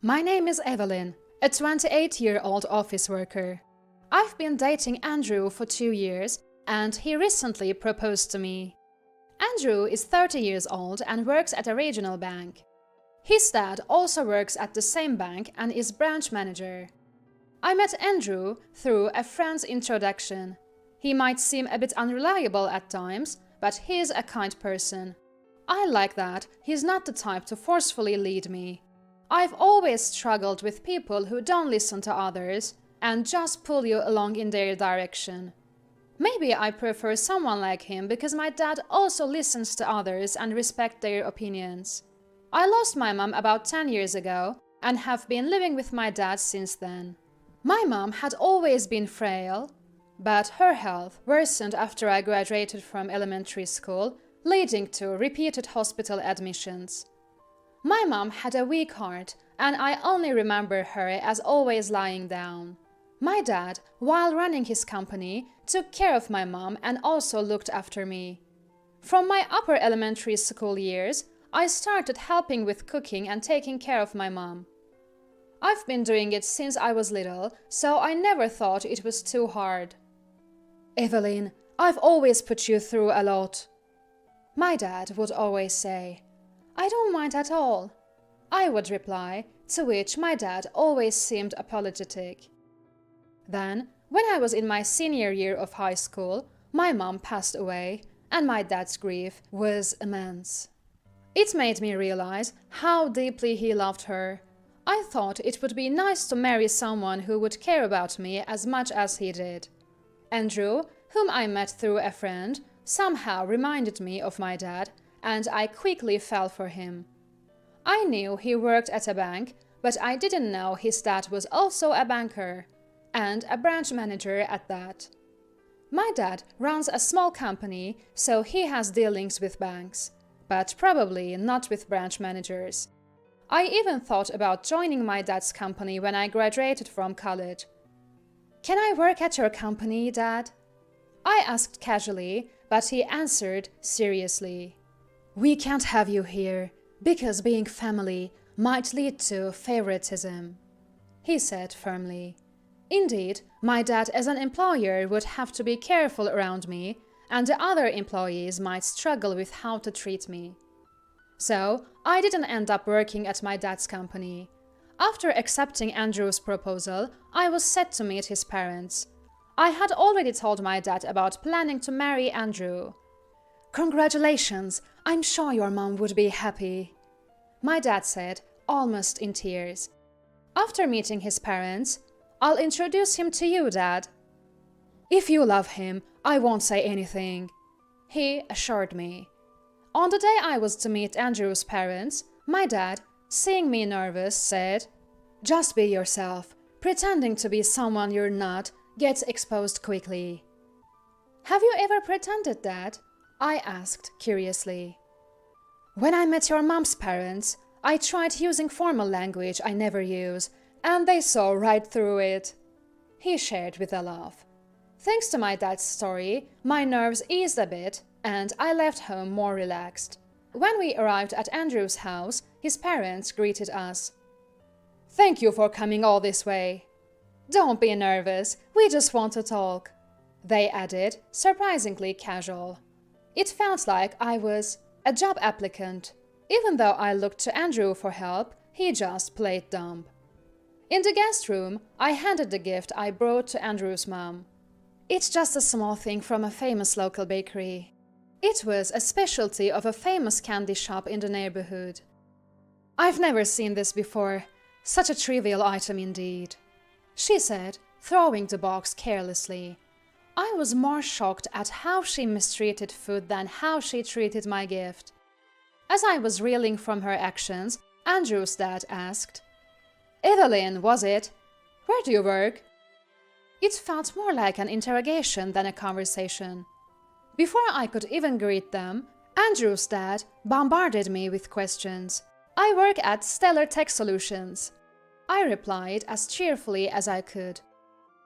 My name is Evelyn, a 28-year-old office worker. I've been dating Andrew for 2 years, and he recently proposed to me. Andrew is 30 years old and works at a regional bank. His dad also works at the same bank and is branch manager. I met Andrew through a friend's introduction. He might seem a bit unreliable at times, but he's a kind person. I like that he's not the type to forcefully lead me. I've always struggled with people who don't listen to others and just pull you along in their direction. Maybe I prefer someone like him because my dad also listens to others and respects their opinions. I lost my mom about 10 years ago and have been living with my dad since then. My mom had always been frail, but her health worsened after I graduated from elementary school, leading to repeated hospital admissions. My mom had a weak heart, and I only remember her as always lying down. My dad, while running his company, took care of my mom and also looked after me. From my upper elementary school years, I started helping with cooking and taking care of my mom. I've been doing it since I was little, so I never thought it was too hard. "Evelyn, I've always put you through a lot," my dad would always say. "I don't mind at all," I would reply, to which my dad always seemed apologetic. Then, when I was in my senior year of high school, my mom passed away, and my dad's grief was immense. It made me realize how deeply he loved her. I thought it would be nice to marry someone who would care about me as much as he did. Andrew, whom I met through a friend, somehow reminded me of my dad, and I quickly fell for him. I knew he worked at a bank, but I didn't know his dad was also a banker, and a branch manager at that. My dad runs a small company, so he has dealings with banks, but probably not with branch managers. I even thought about joining my dad's company when I graduated from college. "Can I work at your company, Dad?" I asked casually, but he answered seriously. "We can't have you here, because being family might lead to favoritism," he said firmly. Indeed, my dad as an employer would have to be careful around me, and the other employees might struggle with how to treat me. So, I didn't end up working at my dad's company. After accepting Andrew's proposal, I was set to meet his parents. I had already told my dad about planning to marry Andrew. "Congratulations! I'm sure your mom would be happy," my dad said, almost in tears. After meeting his parents, "I'll introduce him to you, Dad." "If you love him, I won't say anything," he assured me. On the day I was to meet Andrew's parents, my dad, seeing me nervous, said, "Just be yourself. Pretending to be someone you're not gets exposed quickly." "Have you ever pretended, Dad?" I asked curiously. "When I met your mom's parents, I tried using formal language I never use, and they saw right through it," he shared with a laugh. Thanks to my dad's story, my nerves eased a bit, and I left home more relaxed. When we arrived at Andrew's house, his parents greeted us. "Thank you for coming all this way." "Don't be nervous, we just want to talk," they added, surprisingly casual. It felt like I was a job applicant. Even though I looked to Andrew for help, he just played dumb. In the guest room, I handed the gift I brought to Andrew's mom. "It's just a small thing from a famous local bakery." It was a specialty of a famous candy shop in the neighborhood. "I've never seen this before. Such a trivial item indeed," she said, throwing the box carelessly. I was more shocked at how she mistreated food than how she treated my gift. As I was reeling from her actions, Andrew's dad asked, "Evelyn, was it? Where do you work?" It felt more like an interrogation than a conversation. Before I could even greet them, Andrew's dad bombarded me with questions. "I work at Stellar Tech Solutions," I replied as cheerfully as I could.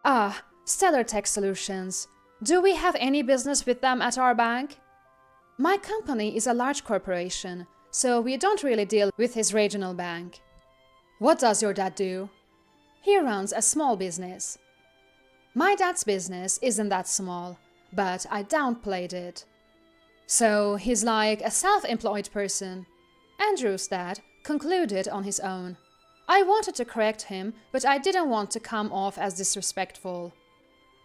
"Ah, Stellar Tech Solutions. Do we have any business with them at our bank?" "My company is a large corporation, so we don't really deal with his regional bank." What does your dad do? He runs a small business. My dad's business isn't that small, but I downplayed it. So he's like a self-employed person. Andrew's dad concluded on his own. I wanted to correct him, but I didn't want to come off as disrespectful.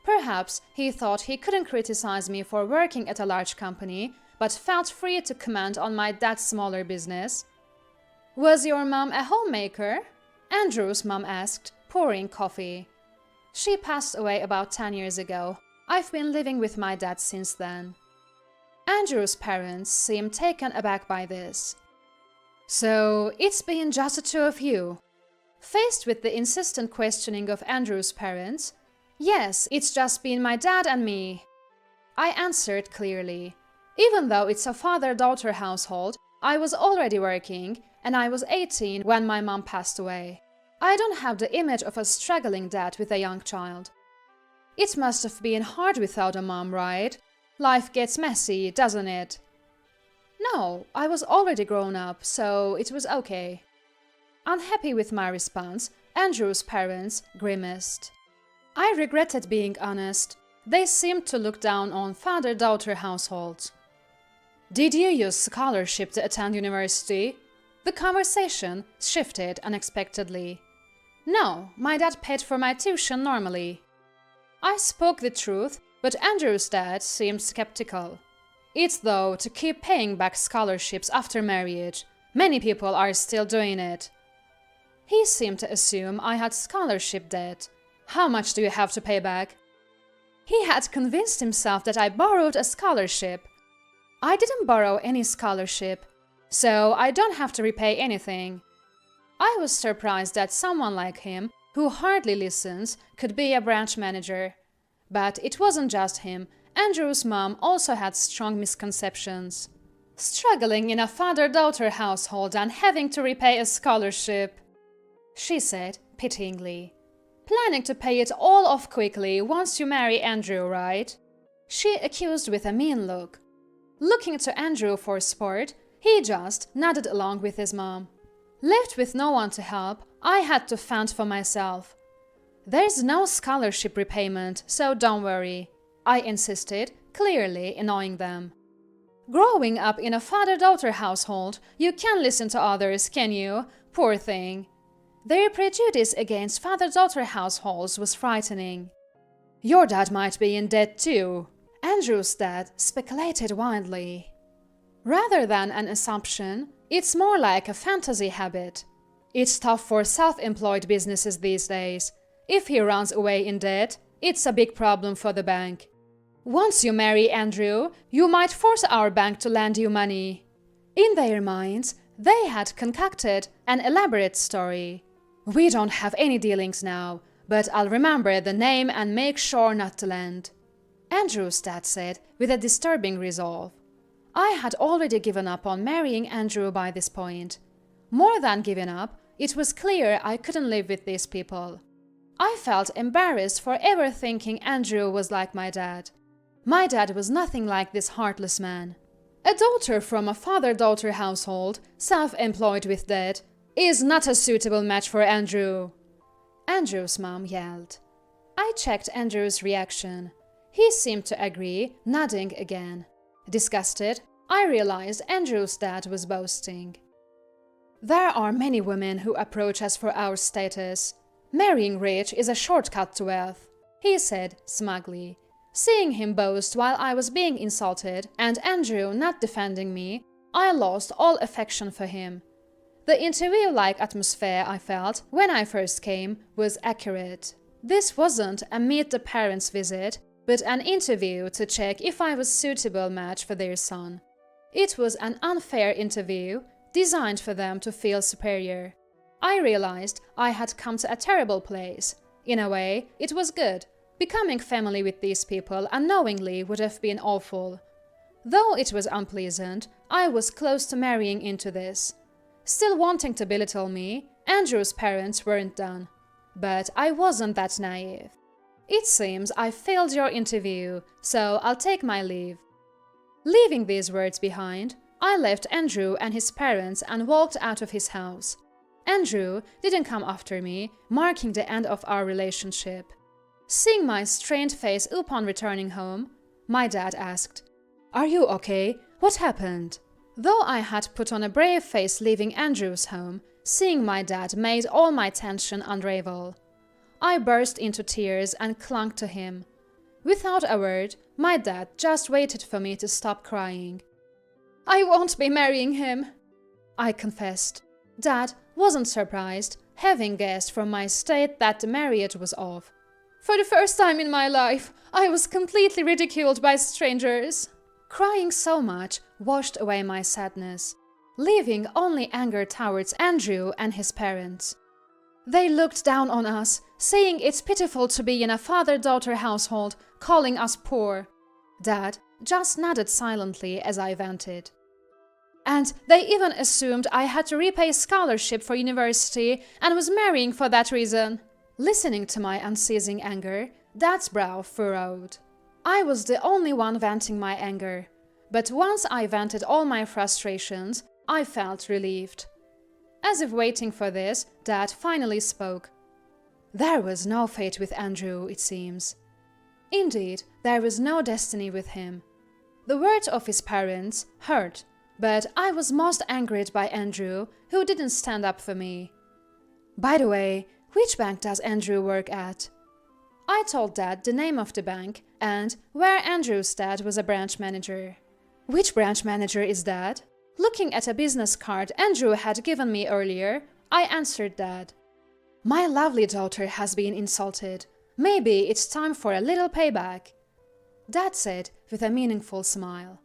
Perhaps he thought he couldn't criticize me for working at a large company, but felt free to comment on my dad's smaller business. Was your mom a homemaker? Andrew's mom asked, pouring coffee. She passed away about 10 years ago. I've been living with my dad since then. Andrew's parents seemed taken aback by this. So it's been just the two of you? Faced with the insistent questioning of Andrew's parents, yes, it's just been my dad and me. I answered clearly. Even though it's a father-daughter household, I was already working, and I was 18 when my mom passed away. I don't have the image of a struggling dad with a young child. It must have been hard without a mom, right? Life gets messy, doesn't it? No, I was already grown up, so it was okay. Unhappy with my response, Andrew's parents grimaced. I regretted being honest. They seemed to look down on father-daughter households. Did you use scholarship to attend university? The conversation shifted unexpectedly. No, my dad paid for my tuition normally. I spoke the truth, but Andrew's dad seemed skeptical. It's though to keep paying back scholarships after marriage. Many people are still doing it. He seemed to assume I had scholarship debt. How much do you have to pay back? He had convinced himself that I borrowed a scholarship. I didn't borrow any scholarship, so I don't have to repay anything. I was surprised that someone like him, who hardly listens, could be a branch manager. But it wasn't just him. Andrew's mom also had strong misconceptions. Struggling in a father-daughter household and having to repay a scholarship, she said pityingly. Planning to pay it all off quickly once you marry Andrew, right? She accused with a mean look. Looking to Andrew for support, he just nodded along with his mom. Left with no one to help, I had to fend for myself. There's no scholarship repayment, so don't worry, I insisted, clearly annoying them. Growing up in a father-daughter household, you can't listen to others, can you? Poor thing. Their prejudice against father-daughter households was frightening. Your dad might be in debt too. Andrew's dad speculated wildly. Rather than an assumption, it's more like a fantasy habit. It's tough for self-employed businesses these days. If he runs away in debt, it's a big problem for the bank. Once you marry Andrew, you might force our bank to lend you money. In their minds, they had concocted an elaborate story. We don't have any dealings now, but I'll remember the name and make sure not to lend. Andrew's dad said with a disturbing resolve. I had already given up on marrying Andrew by this point. More than given up, it was clear I couldn't live with these people. I felt embarrassed for ever thinking Andrew was like my dad. My dad was nothing like this heartless man. A daughter from a father-daughter household, self-employed with debt, is not a suitable match for Andrew. Andrew's mom yelled. I checked Andrew's reaction. He seemed to agree, nodding again. Disgusted, I realized Andrew's dad was boasting. There are many women who approach us for our status. Marrying rich is a shortcut to wealth, he said smugly. Seeing him boast while I was being insulted and Andrew not defending me, I lost all affection for him. The interview-like atmosphere I felt when I first came was accurate. This wasn't a meet-the-parents visit, but an interview to check if I was a suitable match for their son. It was an unfair interview, designed for them to feel superior. I realized I had come to a terrible place. In a way, it was good. Becoming family with these people unknowingly would have been awful. Though it was unpleasant, I was close to marrying into this. Still wanting to belittle me, Andrew's parents weren't done. But I wasn't that naive. It seems I failed your interview, so I'll take my leave. Leaving these words behind, I left Andrew and his parents and walked out of his house. Andrew didn't come after me, marking the end of our relationship. Seeing my strained face upon returning home, my dad asked, "Are you okay? What happened?" Though I had put on a brave face leaving Andrew's home, seeing my dad made all my tension unravel. I burst into tears and clung to him. Without a word, my dad just waited for me to stop crying. "I won't be marrying him," I confessed. Dad wasn't surprised, having guessed from my state that the marriage was off. "For the first time in my life, I was completely ridiculed by strangers." Crying so much washed away my sadness, leaving only anger towards Andrew and his parents. They looked down on us, saying it's pitiful to be in a father-daughter household, calling us poor. Dad just nodded silently as I vented. And they even assumed I had to repay scholarship for university and was marrying for that reason. Listening to my unceasing anger, Dad's brow furrowed. I was the only one venting my anger, but once I vented all my frustrations, I felt relieved. As if waiting for this, Dad finally spoke. There was no fate with Andrew, it seems. Indeed, there was no destiny with him. The words of his parents hurt, but I was most angered by Andrew, who didn't stand up for me. By the way, which bank does Andrew work at? I told Dad the name of the bank and where Andrew's dad was a branch manager. Which branch manager is that? Looking at a business card Andrew had given me earlier, I answered Dad. My lovely daughter has been insulted. Maybe it's time for a little payback. Dad said with a meaningful smile.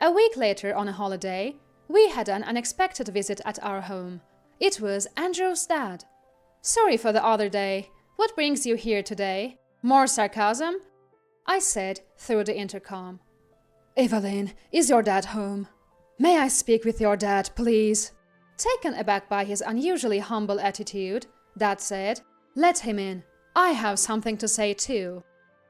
A week later on a holiday, we had an unexpected visit at our home. It was Andrew's dad. Sorry for the other day. What brings you here today? More sarcasm? I said through the intercom. Evelyn, is your dad home? May I speak with your dad, please? Taken aback by his unusually humble attitude, Dad said, Let him in. I have something to say too.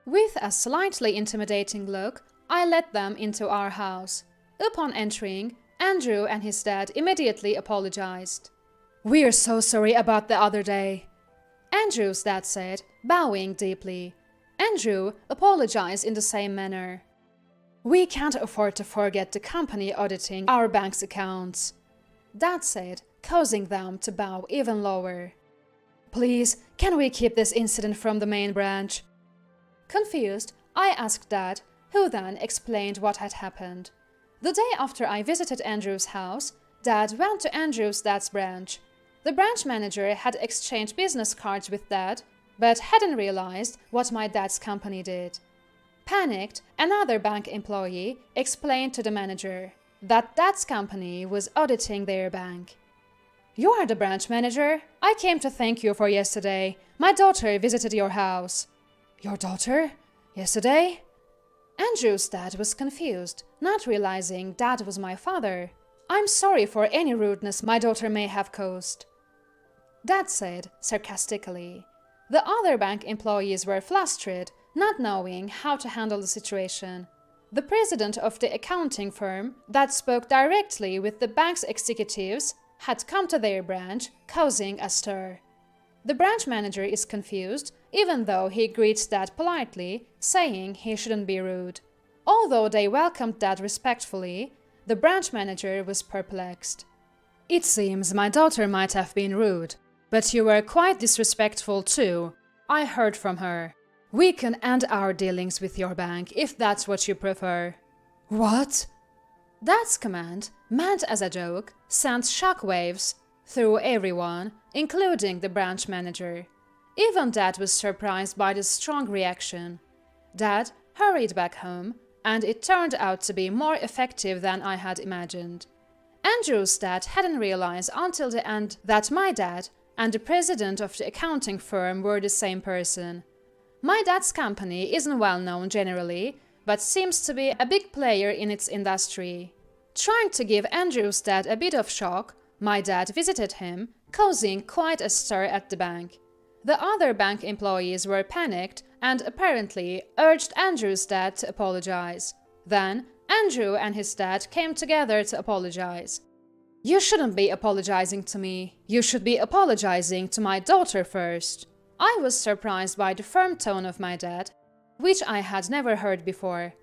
With a slightly intimidating look, I led them into our house. Upon entering, Andrew and his dad immediately apologized. We're so sorry about the other day, Andrew's dad said, bowing deeply. Andrew apologized in the same manner. We can't afford to forget the company auditing our bank's accounts, Dad said, causing them to bow even lower. Please, can we keep this incident from the main branch? Confused, I asked Dad, who then explained what had happened. The day after I visited Andrew's house, Dad went to Andrew's dad's branch. The branch manager had exchanged business cards with Dad, but hadn't realized what my dad's company did. Panicked, another bank employee explained to the manager that Dad's company was auditing their bank. You are the branch manager? I came to thank you for yesterday. My daughter visited your house. Your daughter? Yesterday? Andrew's dad was confused, not realizing Dad was my father. I'm sorry for any rudeness my daughter may have caused, Dad said sarcastically. The other bank employees were flustered, not knowing how to handle the situation. The president of the accounting firm that spoke directly with the bank's executives had come to their branch, causing a stir. The branch manager is confused, even though he greets Dad politely, saying he shouldn't be rude. Although they welcomed Dad respectfully, the branch manager was perplexed. It seems my daughter might have been rude, but you were quite disrespectful too. I heard from her. We can end our dealings with your bank if that's what you prefer. What? Dad's command, meant as a joke, sent shockwaves through everyone, including the branch manager. Even Dad was surprised by the strong reaction. Dad hurried back home, and it turned out to be more effective than I had imagined. Andrew's dad hadn't realized until the end that my dad and the president of the accounting firm were the same person. My dad's company isn't well known generally, but seems to be a big player in its industry. Trying to give Andrew's dad a bit of shock, my dad visited him, causing quite a stir at the bank. The other bank employees were panicked and apparently urged Andrew's dad to apologize. Then, Andrew and his dad came together to apologize. You shouldn't be apologizing to me. You should be apologizing to my daughter first. I was surprised by the firm tone of my dad, which I had never heard before.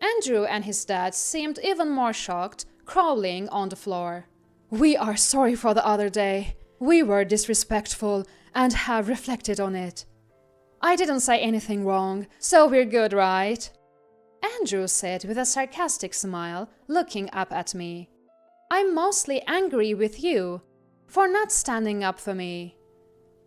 Andrew and his dad seemed even more shocked, crawling on the floor. We are sorry for the other day. We were disrespectful and have reflected on it. I didn't say anything wrong, so we're good, right? Andrew said with a sarcastic smile, looking up at me. I'm mostly angry with you for not standing up for me.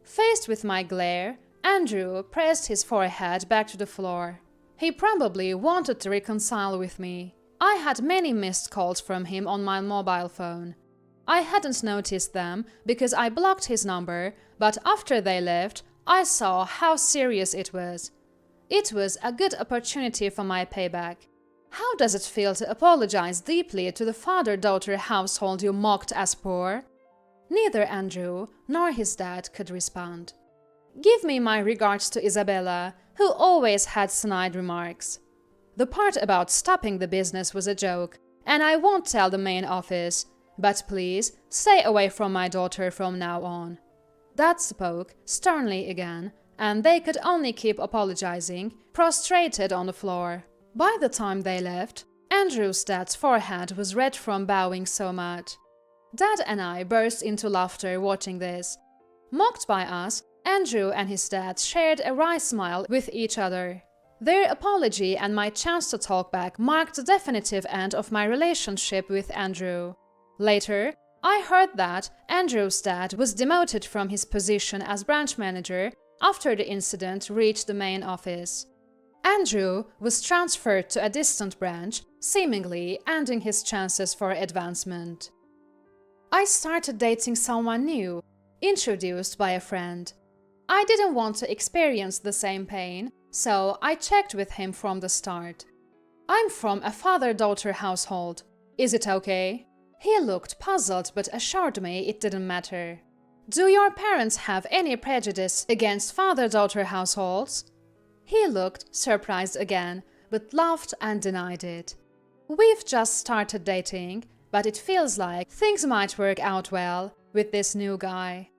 Faced with my glare, Andrew pressed his forehead back to the floor. He probably wanted to reconcile with me. I had many missed calls from him on my mobile phone. I hadn't noticed them because I blocked his number, but after they left, I saw how serious it was. It was a good opportunity for my payback. How does it feel to apologize deeply to the father-daughter household you mocked as poor? Neither Andrew nor his dad could respond. Give me my regards to Isabella, who always had snide remarks. The part about stopping the business was a joke, and I won't tell the main office, but please stay away from my daughter from now on. Dad spoke sternly again, and they could only keep apologizing, prostrated on the floor. By the time they left, Andrew's dad's forehead was red from bowing so much. Dad and I burst into laughter watching this. Mocked by us, Andrew and his dad shared a wry smile with each other. Their apology and my chance to talk back marked the definitive end of my relationship with Andrew. Later, I heard that Andrew's dad was demoted from his position as branch manager after the incident reached the main office. Andrew was transferred to a distant branch, seemingly ending his chances for advancement. I started dating someone new, introduced by a friend. I didn't want to experience the same pain, so I checked with him from the start. I'm from a father-daughter household. Is it okay? He looked puzzled but assured me it didn't matter. Do your parents have any prejudice against father-daughter households? He looked surprised again, but laughed and denied it. We've just started dating, but it feels like things might work out well with this new guy.